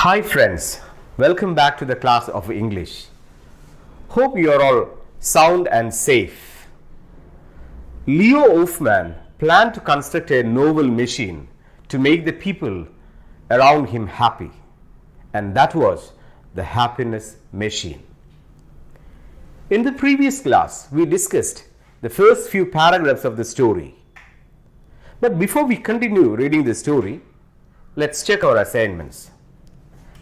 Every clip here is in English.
Hi friends, welcome back to the class of English. Hope you are all sound and safe. Leo Hoffman planned to construct a novel machine to make the people around him happy, and that was the happiness machine. In the previous class, we discussed the first few paragraphs of the story. But before we continue reading the story, let's check our assignments.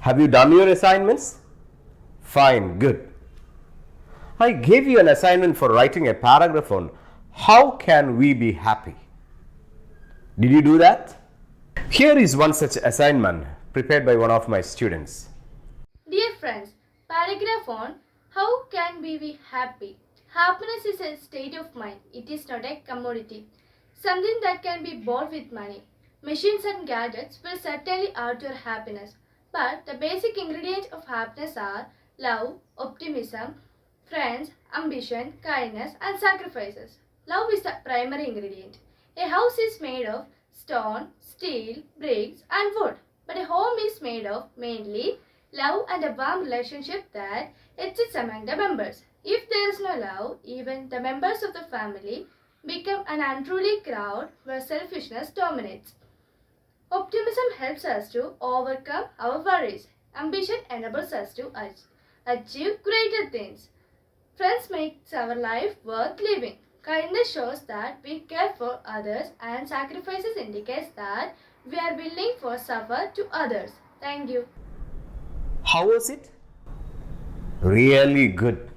Have you done your assignments? Fine, good. I gave you an assignment for writing a paragraph on how can we be happy. Did you do that? Here is one such assignment prepared by one of my students. Dear friends, paragraph on how can we be happy. Happiness is a state of mind. It is not a commodity, something that can be bought with money. Machines and gadgets will certainly add to your happiness. But the basic ingredients of happiness are love, optimism, friends, ambition, kindness, and sacrifices. Love is the primary ingredient. A house is made of stone, steel, bricks, and wood. But a home is made of mainly love and a warm relationship that exists among the members. If there is no love, even the members of the family become an unruly crowd where selfishness dominates. Optimism helps us to overcome our worries. Ambition enables us to achieve greater things. Friends makes our life worth living. Kindness shows that we care for others, and sacrifices indicates that we are willing to suffer to others. Thank you. How was it? Really good.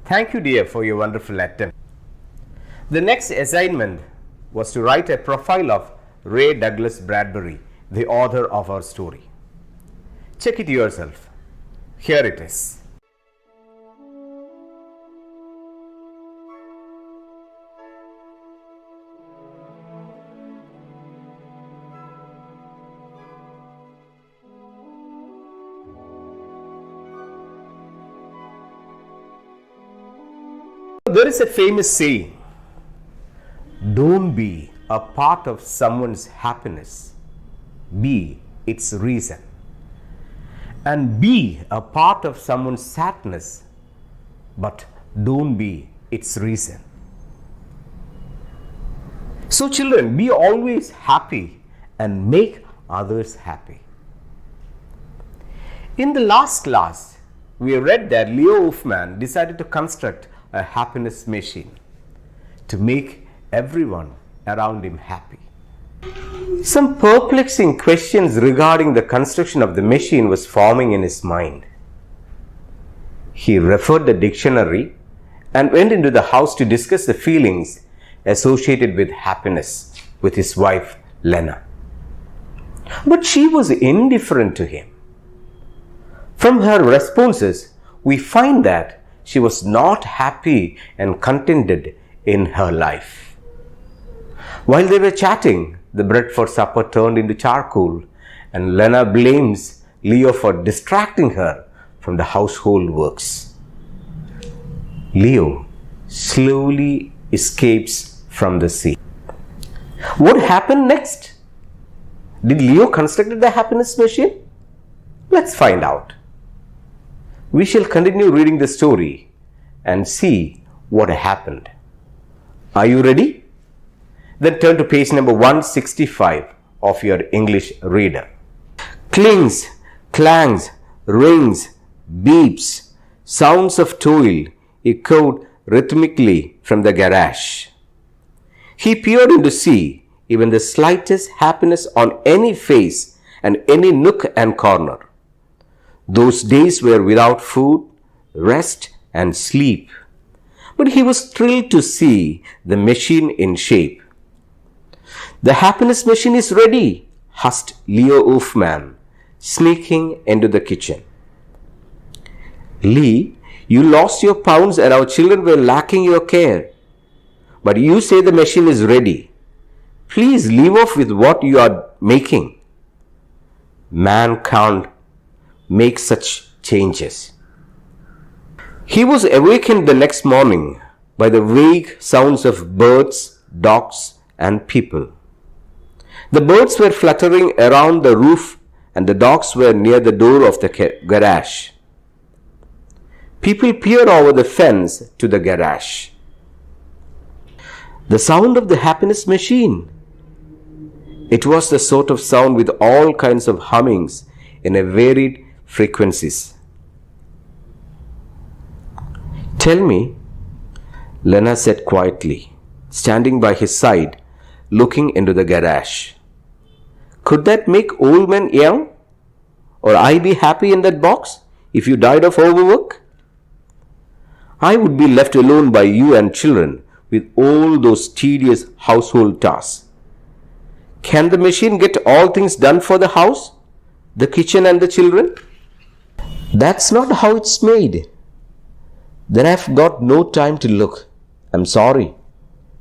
Thank you, dear, for your wonderful attempt. The next assignment was to write a profile of Ray Douglas Bradbury, the author of our story. Check it yourself. Here it is. There is a famous saying, don't be a part of someone's happiness, be its reason. And be a part of someone's sadness, but don't be its reason. So children, be always happy and make others happy. In the last class, we read that Leo Hoffman decided to construct a happiness machine to make everyone around him happy. Some perplexing questions regarding the construction of the machine was forming in his mind. He referred the dictionary and went into the house to discuss the feelings associated with happiness with his wife Lena. But she was indifferent to him. From her responses, we find that she was not happy and contented in her life. While they were chatting, the bread for supper turned into charcoal, and Lena blames Leo for distracting her from the household works. Leo slowly escapes from the sea. What happened next? Did Leo construct the happiness machine? Let's find out. We shall continue reading the story and see what happened. Are you ready? Then turn to page number 165 of your English reader. Clings, clangs, rings, beeps, sounds of toil echoed rhythmically from the garage. He peered in to see even the slightest happiness on any face and any nook and corner. Those days were without food, rest, and sleep. But he was thrilled to see the machine in shape. "The happiness machine is ready," husked Leo Wolfman, sneaking into the kitchen. "Lee, you lost your pounds and our children were lacking your care. But you say the machine is ready. Please leave off with what you are making. Man can't make such changes." He was awakened the next morning by the vague sounds of birds, dogs, and people. The birds were fluttering around the roof and the dogs were near the door of the garage. People peered over the fence to the garage. The sound of the happiness machine. It was the sort of sound with all kinds of hummings in a varied frequencies. "Tell me," Lena said quietly, standing by his side, looking into the garage. "Could that make old men young? Or I be happy in that box if you died of overwork? I would be left alone by you and children with all those tedious household tasks. Can the machine get all things done for the house, the kitchen, and the children?" "That's not how it's made." "Then I've got no time to look. I'm sorry."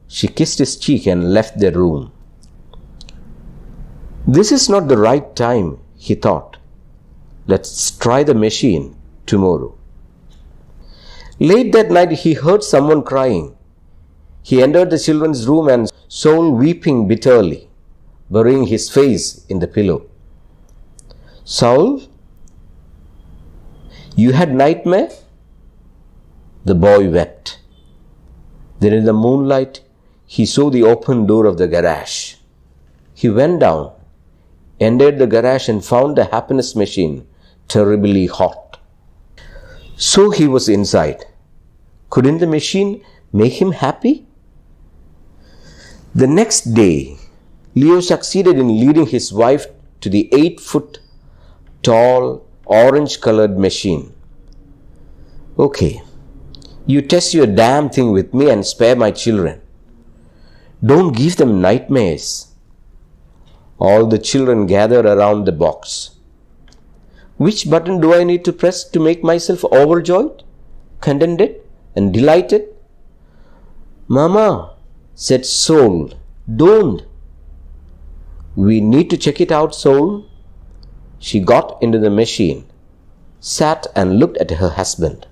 She kissed his cheek and left the room. This is not the right time, he thought. Let's try the machine tomorrow. Late that night he heard someone crying. He entered the children's room and saw weeping bitterly, burying his face in the pillow. "Saul, you had nightmare?" The boy wept. Then in the moonlight, he saw the open door of the garage. He went down, entered the garage and found the happiness machine terribly hot. So he was inside. Couldn't the machine make him happy? The next day, Leo succeeded in leading his wife to the 8-foot tall, orange-colored machine. "Okay, you test your damn thing with me and spare my children. Don't give them nightmares." All the children gathered around the box. "Which button do I need to press to make myself overjoyed, contented, and delighted?" "Mama," said Soul, "don't." "We need to check it out, Soul." She got into the machine, sat and looked at her husband.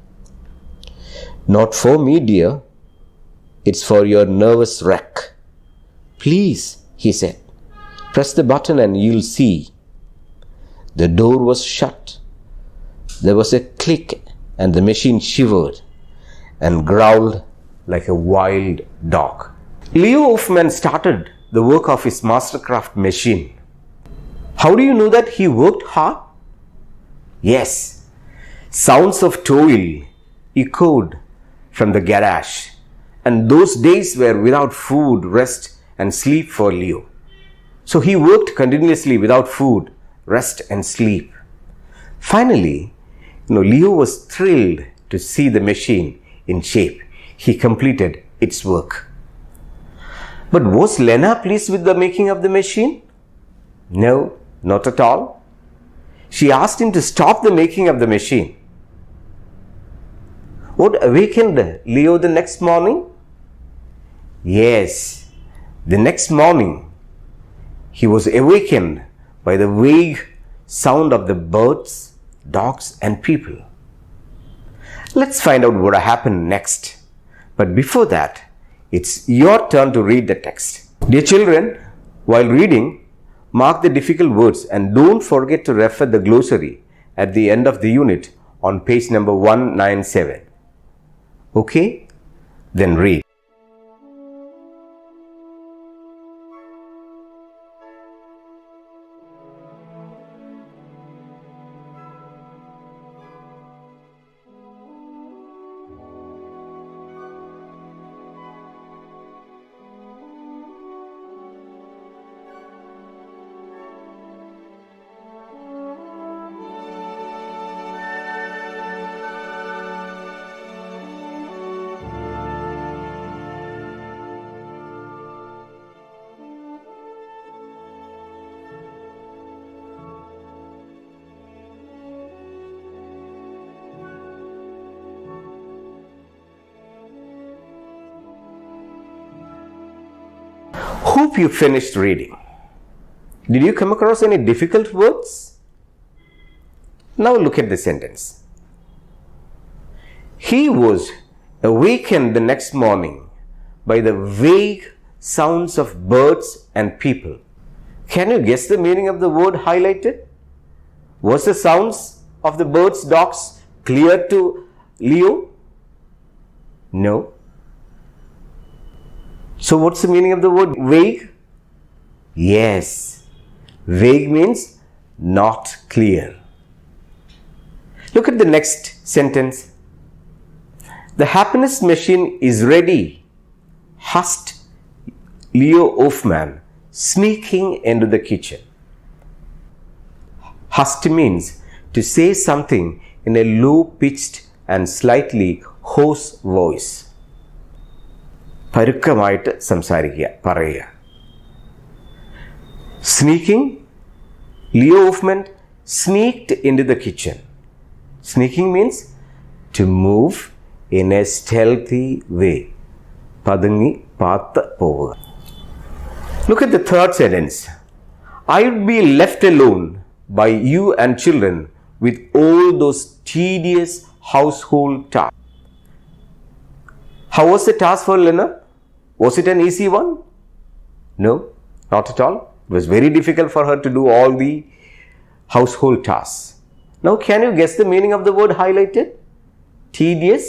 "Not for me, dear. It's for your nervous wreck." "Please," he said, "press the button and you'll see." The door was shut. There was a click and the machine shivered and growled like a wild dog. Leo Hoffman started the work of his mastercraft machine. How do you know that he worked hard? Yes, sounds of toil echoed from the garage, and those days were without food, rest, and sleep for Leo. So he worked continuously without food, rest, and sleep. Finally, Leo was thrilled to see the machine in shape. He completed its work. But was Lena pleased with the making of the machine? No, not at all. She asked him to stop the making of the machine. What awakened Leo the next morning? Yes, the next morning he was awakened by the vague sound of the birds, dogs, and people. Let's find out what happened next. But before that, it's your turn to read the text. Dear children, while reading, mark the difficult words and don't forget to refer the glossary at the end of the unit on page number 197. Okay? Then read. Hope you finished reading. Did you come across any difficult words? Now look at the sentence. He was awakened the next morning by the vague sounds of birds and people. Can you guess the meaning of the word highlighted? Was the sounds of the birds, dogs clear to Leo? No. So what's the meaning of the word vague? Yes. Vague means not clear. Look at the next sentence. The happiness machine is ready, husked Leo Hoffman, sneaking into the kitchen. Husked means to say something in a low-pitched and slightly hoarse voice. പരുക്കമായിട്ട് സംസാരിക്കുക, പറയുക. Sneaking, Leo Hoffman sneaked into the kitchen. Sneaking means to move in a stealthy way. പതുങ്ങി path പോവുക. Look at the third sentence. I would be left alone by you and children with all those tedious household tasks. How was the task for Lena? Was it an easy one? No, not at all. It was very difficult for her to do all the household tasks. Now, can you guess the meaning of the word highlighted? Tedious?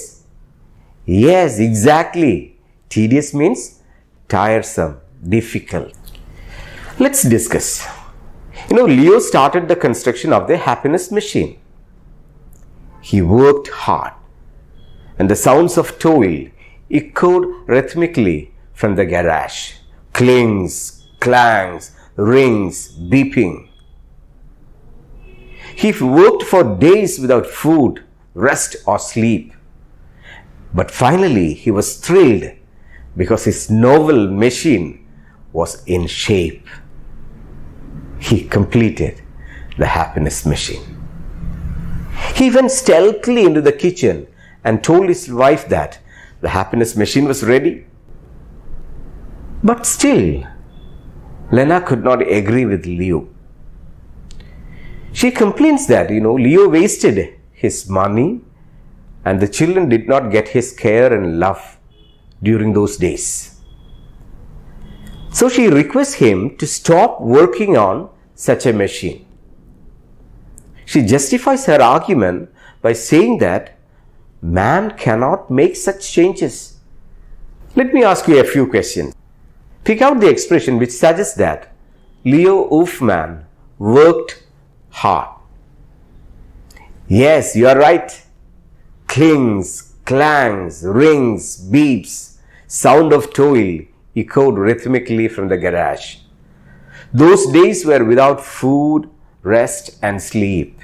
Yes, exactly. Tedious means tiresome, difficult. Let's discuss. Leo started the construction of the happiness machine. He worked hard, and the sounds of toil echoed rhythmically from the garage. Clings, clangs, rings, beeping. He worked for days without food, rest or sleep. But finally, he was thrilled because his novel machine was in shape. He completed the happiness machine. He went stealthily into the kitchen and told his wife that the happiness machine was ready. But still, Lena could not agree with Leo. She complains that, Leo wasted his money and the children did not get his care and love during those days. So she requests him to stop working on such a machine. She justifies her argument by saying that man cannot make such changes. Let me ask you a few questions. Pick out the expression which suggests that Leo Hoffman worked hard. Yes, you are right. Clings, clangs, rings, beeps, sound of toil echoed rhythmically from the garage. Those days were without food, rest and sleep.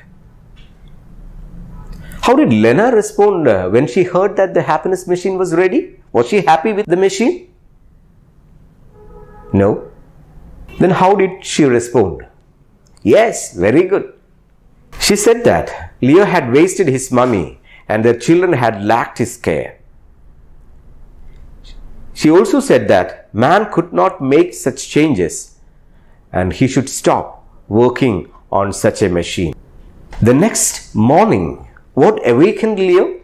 How did Lena respond when she heard that the happiness machine was ready? Was she happy with the machine? No. Then how did she respond? Yes, very good. She said that Leo had wasted his money and their children had lacked his care. She also said that man could not make such changes and he should stop working on such a machine. The next morning, what awakened Leo?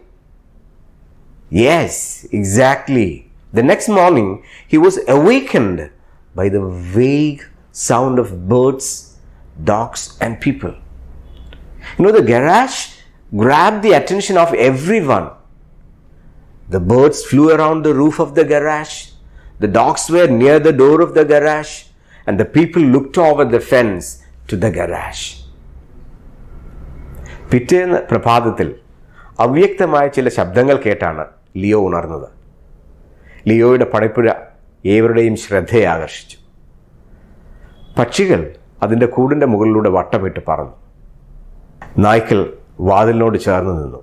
Yes, exactly. The next morning, he was awakened by the vague sound of birds, dogs, and people. The garage grabbed the attention of everyone. The birds flew around the roof of the garage. The dogs were near the door of the garage. And the people looked over the fence to the garage. പിറ്റേന്ന് പ്രഭാതത്തിൽ അവ്യക്തമായ ചില ശബ്ദങ്ങൾ കേട്ടാണ് Leo ഉണർന്നത്. ലിയോയുടെ പണിപ്പുര ഏവരുടെയും ശ്രദ്ധയെ ആകർഷിച്ചു. പക്ഷികൾ അതിൻ്റെ കൂടിൻ്റെ മുകളിലൂടെ വട്ടമിട്ട് പറന്നു. നായ്ക്കൾ വാതിലിനോട് ചേർന്ന് നിന്നു.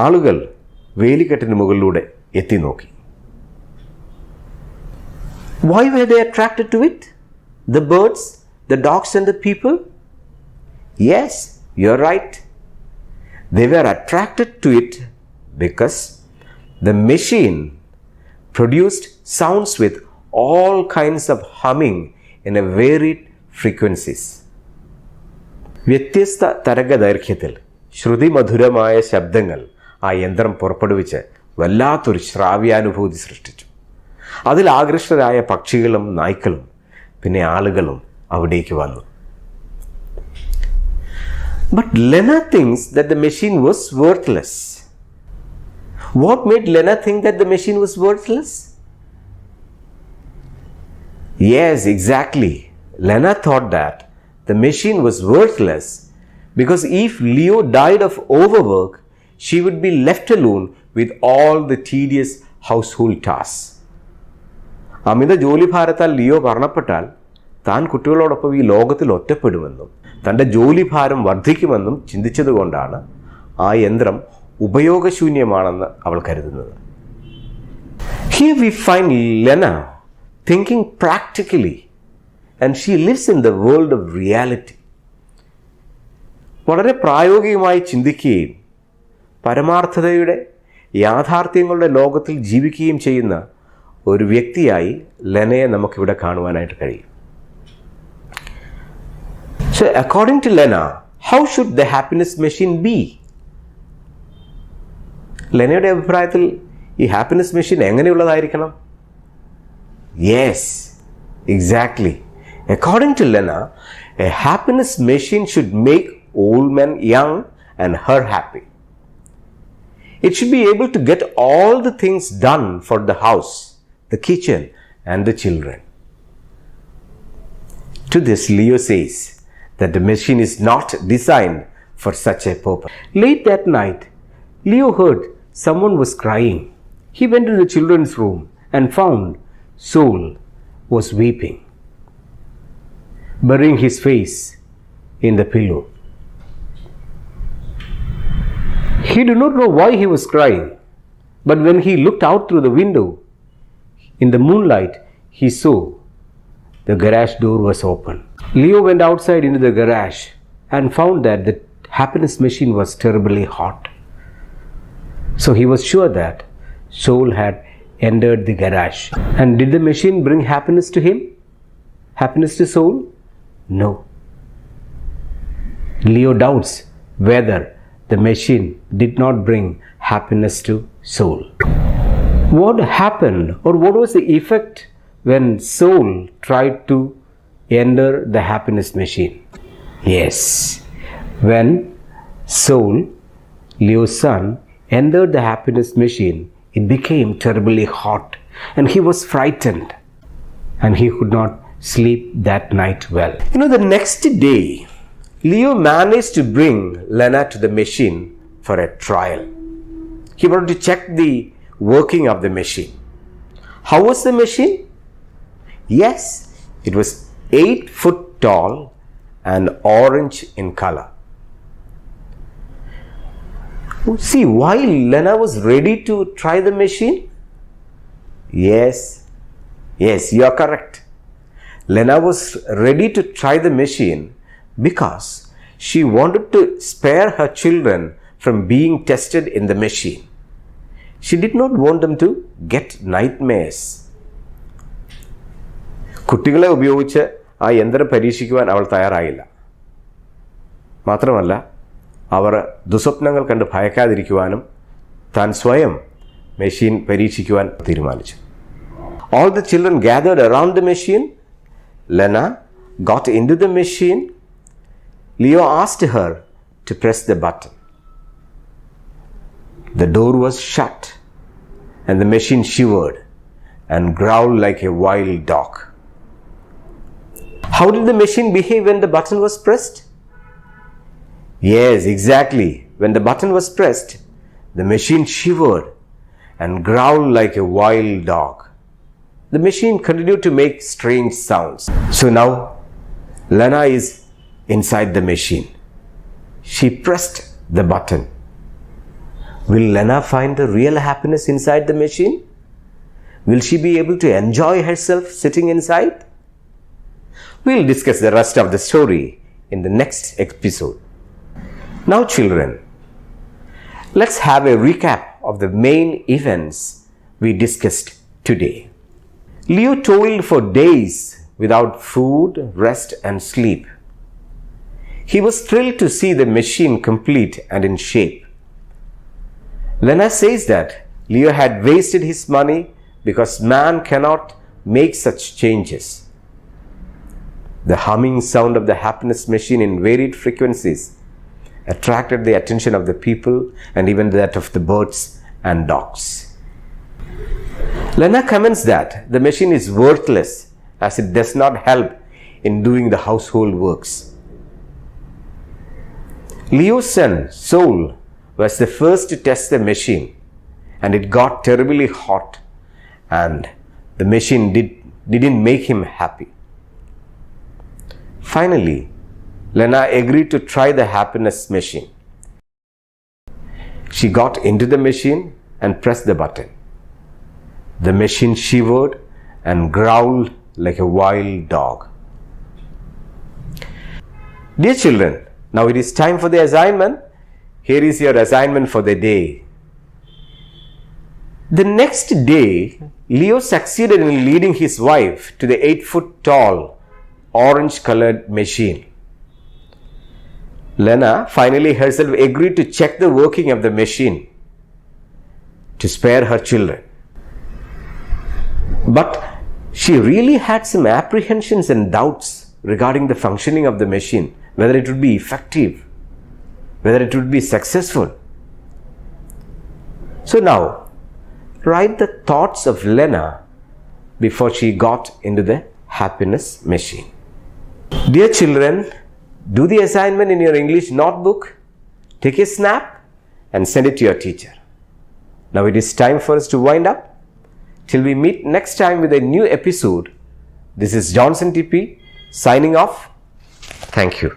ആളുകൾ വേലിക്കെട്ടിന് മുകളിലൂടെ എത്തി നോക്കി. Why were they attracted to it? The birds, the dogs and the people? Yes, you're right. They were attracted to it because the machine produced sounds with all kinds of humming in a varied frequencies. വ്യത്യസ്ത തരംഗദൈർഘ്യത്തിൽ ശ്രുതിമധുരമായ ശബ്ദങ്ങൾ ആ യന്ത്രം പുറപ്പെടുവിച്ച് വല്ലാത്തൊരു ശ്രാവ്യാനുഭൂതി സൃഷ്ടിച്ചു. അതിൽ ആകൃഷ്ടരായ പക്ഷികളും നായ്ക്കളും പിന്നെ ആളുകളും അവിടേക്ക് വന്നു. But Lena thinks that the machine was worthless. What made Lena think that the machine was worthless? Yes, exactly. Lena thought that the machine was worthless because if Leo died of overwork, she would be left alone with all the tedious household tasks. അമിത ജോലിഭാരത്താൽ Leo മരണപ്പെട്ടാൽ താൻ കുട്ടികളോടൊപ്പം ഈ ലോകത്തിൽ ഒറ്റപ്പെടുമെന്നും തൻ്റെ ജോലിഭാരം വർദ്ധിക്കുമെന്നും ചിന്തിച്ചതുകൊണ്ടാണ് ആ യന്ത്രം ഉപയോഗശൂന്യമാണെന്ന് അവൾ കരുതുന്നത്. Here we find Lena thinking practically and she lives in the world of reality. വളരെ പ്രായോഗികമായി ചിന്തിക്കുകയും പരമാർത്ഥതയുടെ യാഥാർത്ഥ്യങ്ങളുടെ ലോകത്തിൽ ജീവിക്കുകയും ചെയ്യുന്ന ഒരു വ്യക്തിയായി ലെനയെ നമുക്കിവിടെ കാണുവാനായിട്ട് കഴിയും. So according to Lena, how should the happiness machine be? ലെനയുടെ അഭിപ്രായത്തിൽ ഈ ഹാപ്പിനെസ് മെഷീൻ എങ്ങനെയുള്ളതായിരിക്കണം? Yes, exactly. According to Lena, a happiness machine should make old men young and her happy. It should be able to get all the things done for the house, the kitchen, and the children. To this, Leo says that the machine is not designed for such a purpose. Late that night, Leo heard someone was crying. He went to the children's room and found Soul was weeping, burying his face in the pillow. He did not know why he was crying, but when he looked out through the window in the moonlight, he saw the garage door was open. Leo went outside into the garage and found that the happiness machine was terribly hot. So he was sure that Soul had entered the garage. And did the machine bring happiness to him? Happiness to Soul? No. Leo doubts whether the machine did not bring happiness to Soul. What happened, or what was the effect when Soul tried to enter the happiness machine? Yes, when Soul, Leo's son, entered the happiness machine, it became terribly hot and he was frightened and he could not sleep that night well. The next day, Leo managed to bring Lena to the machine for a trial. He wanted to check the working of the machine. How was the machine? Yes, it was 8 foot tall and orange in color. See, while Lena was ready to try the machine, yes, you are correct. Lena was ready to try the machine because she wanted to spare her children from being tested in the machine. She did not want them to get nightmares. കുട്ടികളെ ഉപയോഗിച്ച് ആ യന്ത്രം പരീക്ഷിക്കുവാൻ അവൾ തയ്യാറായില്ല. മാത്രമല്ല, അവർ ദുസ്വപ്നങ്ങൾ കണ്ട് ഭയക്കാതിരിക്കുവാനും താൻ സ്വയം മെഷീൻ പരീക്ഷിക്കുവാൻ തീരുമാനിച്ചു. All the children gathered around the machine. Lena got into the machine. Leo asked her to press the button. The door was shut and the machine shivered and growled like a wild dog. How did the machine behave when the button was pressed? Yes, exactly. When the button was pressed, the machine shivered and growled like a wild dog. The machine continued to make strange sounds. So now, Lena is inside the machine. She pressed the button. Will Lena find the real happiness inside the machine? Will she be able to enjoy herself sitting inside? We'll discuss the rest of the story in the next episode. Now, children, let's have a recap of the main events we discussed today. Leo toiled for days without food, rest, and sleep. He was thrilled to see the machine complete and in shape. Lena says that Leo had wasted his money because man cannot make such changes. The humming sound of the happiness machine in varied frequencies attracted the attention of the people and even that of the birds and dogs. Lena comments that the machine is worthless as it does not help in doing the household works. Leo's son, Soul, was the first to test the machine, and it got terribly hot, and the machine didn't make him happy. Finally, Lena agreed to try the happiness machine. She got into the machine and pressed the button. The machine shivered and growled like a wild dog. Dear children, now it is time for the assignment. Here is your assignment for the day. The next day, Leo succeeded in leading his wife to the 8-foot-tall, orange-colored machine. Lena finally herself agreed to check the working of the machine to spare her children. But she really had some apprehensions and doubts regarding the functioning of the machine, whether it would be effective, whether it would be successful. So now, write the thoughts of Lena before she got into the happiness machine. Dear children, do the assignment in your English notebook, take a snap and send it to your teacher. Now it is time for us to wind up. Till we meet next time with a new episode, this is Johnson TP signing off. Thank you.